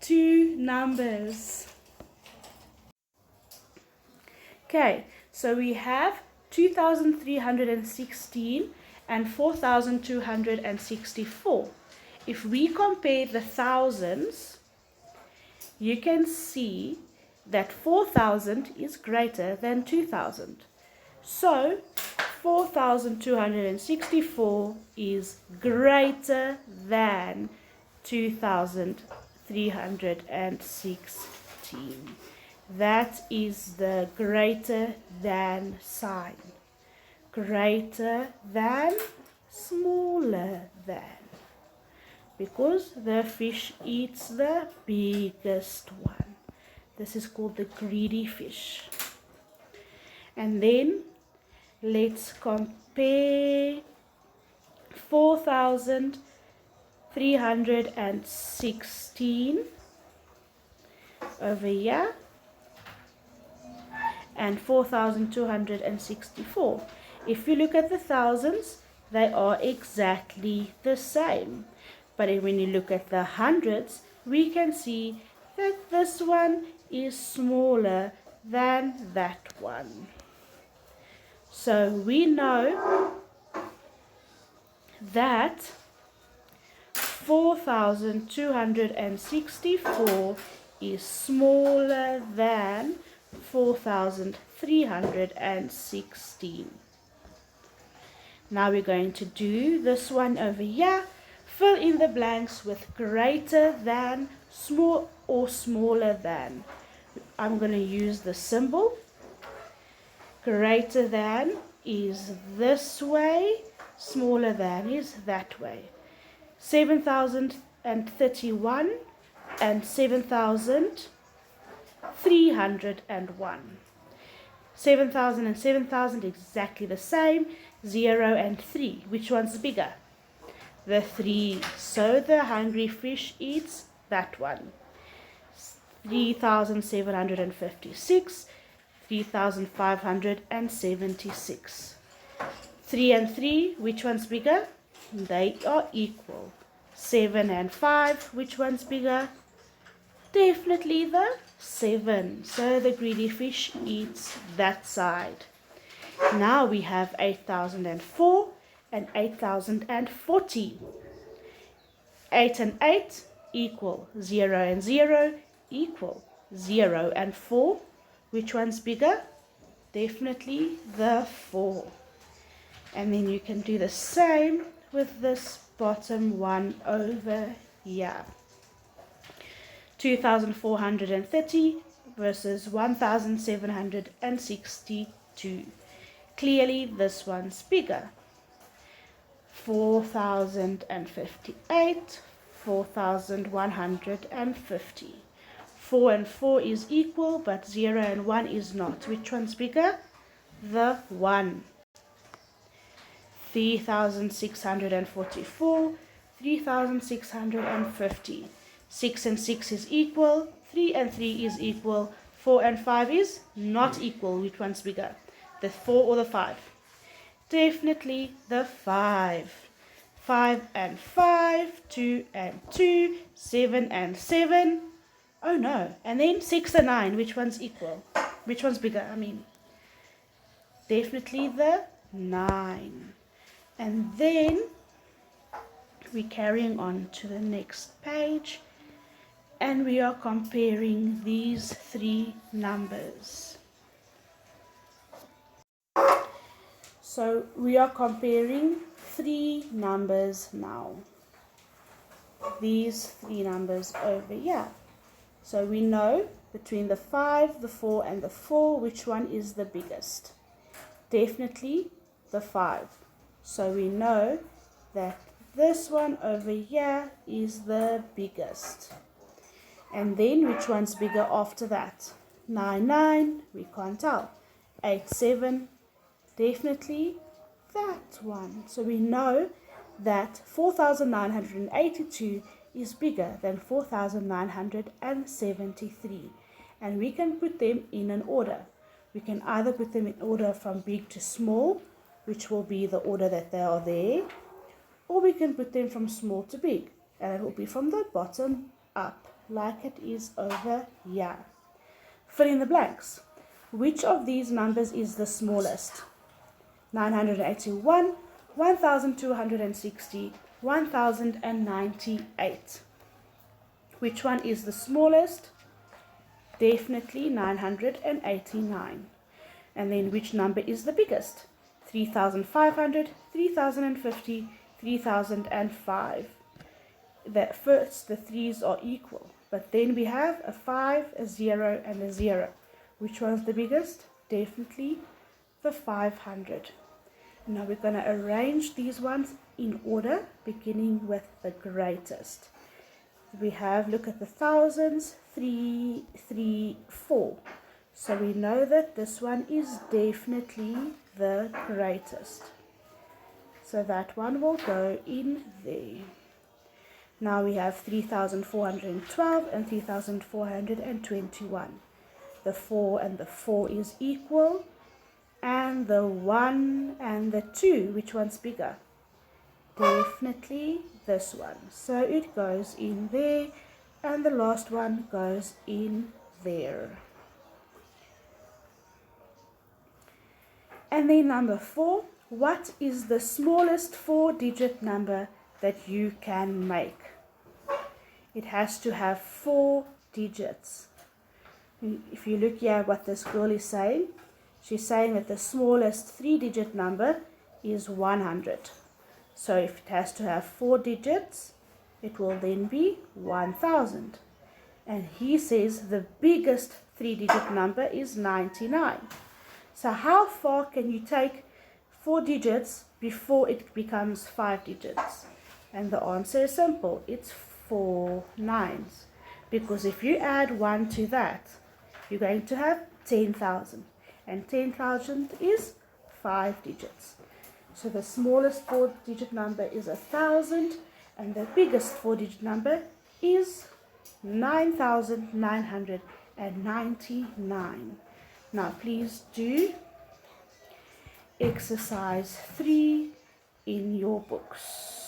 two numbers. Okay, so we have 2,316 and 4,264. If we compare the thousands, you can see that 4,000 is greater than 2,000. So 4,264 is greater than 2,316. That is the greater than sign. Greater than, smaller than. Because the fish eats the biggest one. This is called the greedy fish. And then let's compare 4,316 over here and 4,264. If you look at the thousands, they are exactly the same. But when you look at the hundreds, we can see that this one is smaller than that one. So we know that 4,264 is smaller than 4,316. Now we're going to do this one over here. Fill in the blanks with greater than, small or smaller than. I'm going to use the symbol. Greater than is this way, smaller than is that way. 7,031 and 7,301. 7,000 and 7,000 exactly the same. 0 and 3. Which one's bigger? The 3. So the hungry fish eats that one. 3,756. 3,576. 3 and 3. Which one's bigger? They are equal. 7 and 5. Which one's bigger? Definitely the 7. So the greedy fish eats that side. Now we have 8,004 and 8,040. 8 and 8 equal. 0 and 0 equal. 0 and 4. Which one's bigger? Definitely the 4. And then you can do the same with this bottom one over here. 2,430 versus 1,762. Clearly this one's bigger. 4,058, 4,150. 4 and 4 is equal, but 0 and 1 is not. Which one's bigger? The 1. 3,644, 3,650. 6 and 6 is equal, 3 and 3 is equal, 4 and 5 is not equal. Which one's bigger? The 4 or the 5? Definitely the 5. 5 and 5, 2 and 2, 7 and 7. Oh no. And then 6 and 9. Which one's equal? Which one's bigger? Definitely the 9. And then we're carrying on to the next page. And we are comparing these three numbers. So we are comparing three numbers now. These three numbers over here. So we know between the 5, the 4 and the 4, which one is the biggest? Definitely the 5. So we know that this one over here is the biggest. And then which one's bigger after that? 9, 9, we can't tell. 8, 7, definitely that one. So we know that 4,982 is bigger than 4,973. And we can put them in an order. We can either put them in order from big to small, which will be the order that they are there, or we can put them from small to big, and it will be from the bottom up like it is over here. Fill in the blanks. Which of these numbers is the smallest? 981, 1260, 1098. Which one is the smallest? Definitely 989. And then which number is the biggest? 3,500, 3,050, 3,005. That first, the threes are equal. But then we have a 5, a 0, and a 0. Which one's the biggest? Definitely the 500. Now we're going to arrange these ones in order, beginning with the greatest. We have, look at the thousands, 3, 3, 4. So we know that this one is definitely the greatest. So that one will go in there. Now we have 3,412 and 3,421. The 4 and the 4 is equal. And the 1 and the 2, which one's bigger? Definitely this one. So it goes in there, and the last one goes in there. And then number 4, what is the smallest 4-digit number that you can make? It has to have 4 digits. If you look here what this girl is saying, she's saying that the smallest 3-digit number is 100. So if it has to have 4 digits, it will then be 1000. And he says the biggest 3-digit number is 99. So how far can you take 4 digits before it becomes 5 digits? And the answer is simple. It's 4 nines. Because if you add 1 to that, you're going to have 10,000. And 10,000 is 5 digits. So the smallest 4-digit number is 1,000, and the biggest 4-digit number is 9,999. Now please do exercise 3 in your books.